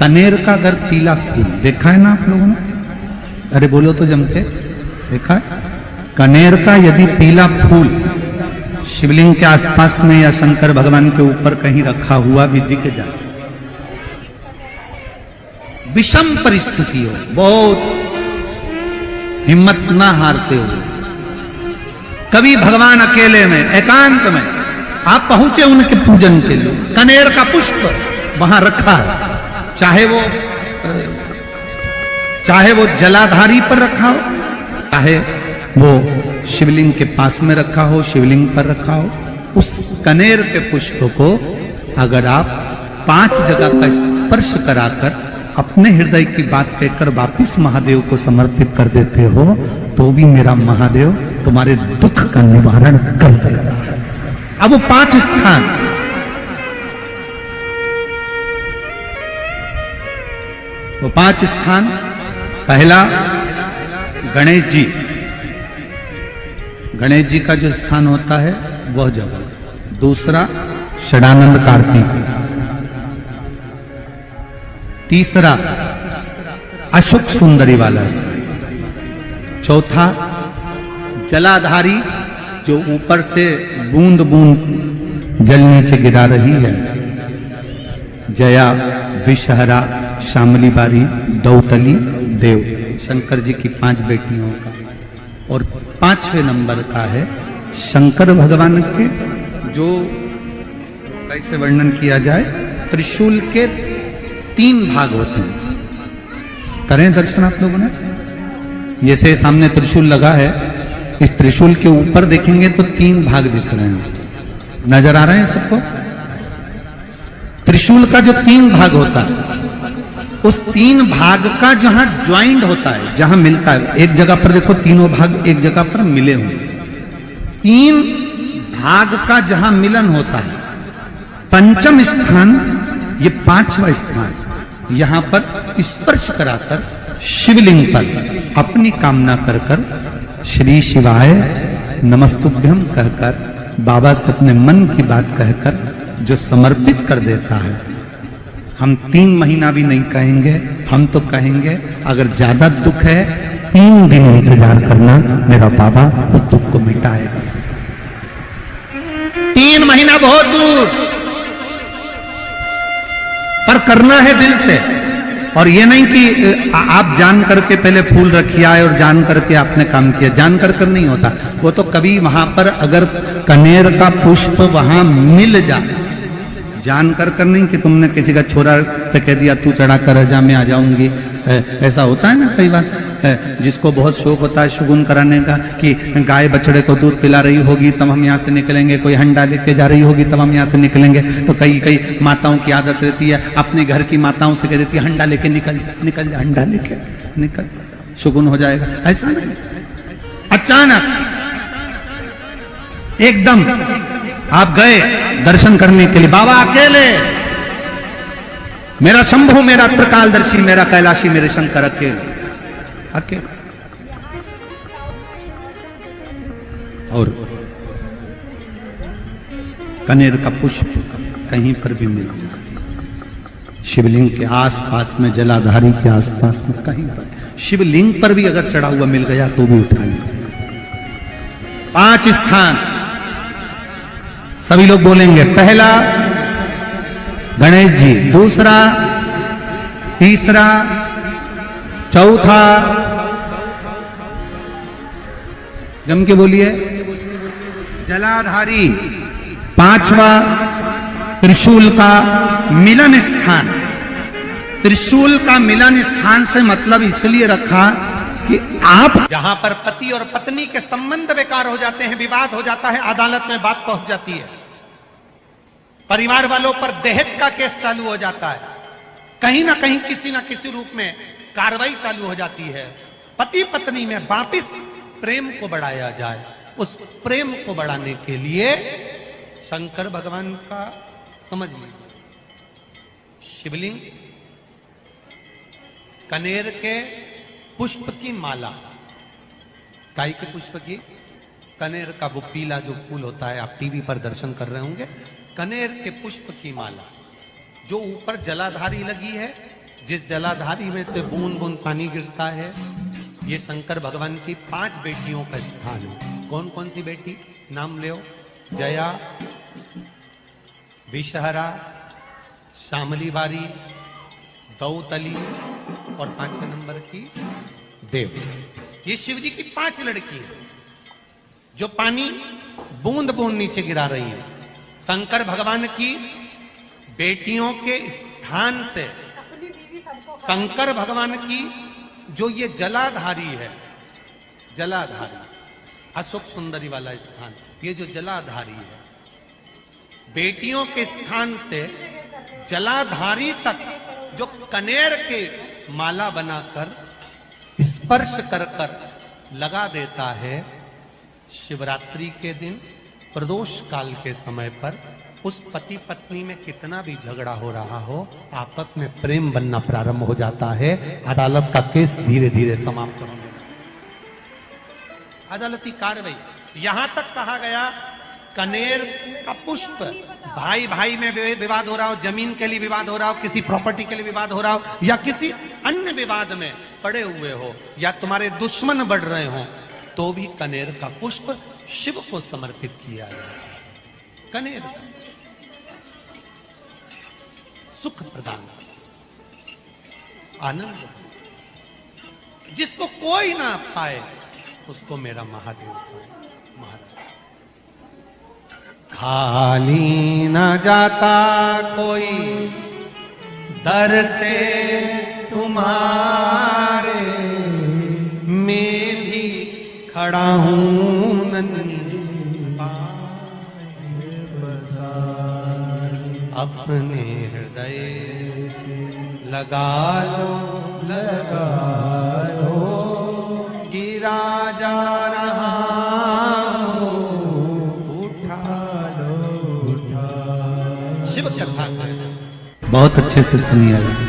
कनेर का अगर पीला फूल देखा है ना आप लोगों ने? अरे बोलो तो जमके, देखा है? कनेर का यदि पीला फूल शिवलिंग के आसपास में या शंकर भगवान के ऊपर कहीं रखा हुआ भी दिख जाए, विषम परिस्थिति हो, बहुत हिम्मत ना हारते हो, कभी भगवान अकेले में एकांत में आप पहुंचे उनके पूजन के लिए, कनेर का पुष्प वहां रखा है, चाहे वो जलाधारी पर रखा हो, चाहे वो शिवलिंग के पास में रखा हो, शिवलिंग पर रखा हो, उस कनेर के पुष्प को अगर आप 5 जगह का स्पर्श कराकर अपने हृदय की बात कहकर वापिस महादेव को समर्पित कर देते हो, तो भी मेरा महादेव तुम्हारे दुख का निवारण कर देगा। अब वो 5 स्थान, वो 5 स्थान, पहला गणेश जी, गणेश जी का जो स्थान होता है वह जगह, दूसरा षडानंद कार्तिक, तीसरा अशोक सुंदरी वाला स्थान, चौथा जलाधारी जो ऊपर से बूंद बूंद जल नीचे गिरा रही है, जया, विषहरा, शामली बारी, दौतली, देव, शंकर जी की 5 बेटियों का, और 5वें नंबर का है शंकर भगवान के, जो कैसे वर्णन किया जाए, त्रिशूल के 3 भाग होते हैं। करें दर्शन आप लोगों ने? जैसे सामने त्रिशूल लगा है, इस त्रिशूल के ऊपर देखेंगे तो 3 भाग दिख रहे हैं, नजर आ रहे हैं सबको? त्रिशूल का जो 3 भाग होता है, उस 3 भाग का जहां ज्वाइंट होता है, जहां मिलता है, एक जगह पर देखो तीनों भाग एक जगह पर मिले हुए, 3 भाग का जहां मिलन होता है, 5वां स्थान, ये 5वां स्थान, यहां पर स्पर्श कराकर शिवलिंग पर अपनी कामना कर कर श्री शिवाय नमस्तुभ्यम कहकर बाबा से अपने मन की बात कहकर जो समर्पित कर देता है, हम 3 महीना भी नहीं कहेंगे, हम तो कहेंगे अगर ज्यादा दुख है 3 दिन इंतजार करना, मेरा बाबा उस दुख को मिटाएगा। 3 महीना बहुत दूर, पर करना है दिल से। और ये नहीं कि आप जान करके पहले फूल रखिए आए और जान करके आपने काम किया, जान कर नहीं होता वो तो। कभी वहां पर अगर कनेर का पुष्प वहां मिल जाए, जान कर नहीं कि तुमने किसी का छोरा से कह दिया तू चढ़ा कर जा मैं आ जाऊंगी, ऐसा होता है ना कई बार, जिसको बहुत शौक होता है शगुन कराने का कि गाय बछड़े को दूध पिला रही होगी तब हम यहाँ से निकलेंगे, कोई हंडा लेके जा रही होगी तब हम यहाँ से निकलेंगे, तो कई माताओं की आदत रहती है, अपने घर की माताओं से कह देती है हंडा लेके निकल जा, हंडा लेके निकल, शगुन हो जाएगा। ऐसा नहीं, अचानक एकदम आप गए दर्शन करने के लिए, बाबा अकेले, मेरा शंभु, मेरा त्रिकालदर्शी, मेरा कैलाशी, मेरे शंकर अकेले, और कनेर का पुष्प कहीं पर भी मिला, शिवलिंग के आसपास में, जलाधारी के आसपास में, कहीं पर, शिवलिंग पर भी अगर चढ़ा हुआ मिल गया तो भी उठाएंगे। 5 स्थान सभी लोग बोलेंगे, पहला गणेश जी, दूसरा, तीसरा, चौथा, जम के बोलिए, जलाधारी, 5वां त्रिशूल का मिलन स्थान। त्रिशूल का मिलन स्थान से मतलब इसलिए रखा कि आप जहां पर पति और पत्नी के संबंध बेकार हो जाते हैं, विवाद हो जाता है, अदालत में बात पहुंच जाती है, परिवार वालों पर दहेज का केस चालू हो जाता है, कहीं ना कहीं किसी ना किसी रूप में कार्रवाई चालू हो जाती है, पति पत्नी में वापिस प्रेम को बढ़ाया जाए, उस प्रेम को बढ़ाने के लिए शंकर भगवान का, समझ लीजिए, शिवलिंग, कनेर के पुष्प की माला, गाय के पुष्प की, कनेर का वो पीला जो फूल होता है, आप टीवी पर दर्शन कर रहे होंगे, कनेर के पुष्प की माला, जो ऊपर जलाधारी लगी है, जिस जलाधारी में से बूंद बूंद पानी गिरता है, ये शंकर भगवान की 5 बेटियों का स्थान है। कौन कौन सी बेटी नाम ले? जया, विषहरा, श्यामली बारी, दौतली और 5वें नंबर की देव। ये शिव जी की 5 लड़की है जो पानी बूंद बूंद नीचे गिरा रही है। शंकर भगवान की बेटियों के स्थान से शंकर भगवान की जो ये जलाधारी है, जलाधारी अशोक सुंदरी वाला स्थान, ये जो जलाधारी है, बेटियों के स्थान से जलाधारी तक जो कनेर के माला बनाकर स्पर्श कर कर लगा देता है, शिवरात्रि के दिन प्रदोष काल के समय पर उस पति पत्नी में कितना भी झगड़ा हो रहा हो, आपस में प्रेम बनना प्रारंभ हो जाता है। अदालत का केस धीरे धीरे समाप्त होने लगता है। अदालती कार्रवाई यहां तक कहा गया, कनेर का पुष्प, भाई भाई में विवाद हो रहा हो, जमीन के लिए विवाद हो रहा हो, किसी प्रॉपर्टी के लिए विवाद हो रहा हो, या किसी अन्य विवाद में पड़े हुए हो, या तुम्हारे दुश्मन बढ़ रहे हो, तो भी कनेर का पुष्प शिव को समर्पित किया जाए। कनेर सुख प्रदान, आनंद, जिसको कोई ना पाए उसको मेरा महादेव पाए। महाराज खाली ना जाता कोई दर से तुम्हारे, मैं भी खड़ा हूं नन्ही अपने हृदय से लगा लो, गिरा जा रहा हो, उठा लो, शिव कथा बहुत अच्छे से सुनिएगा।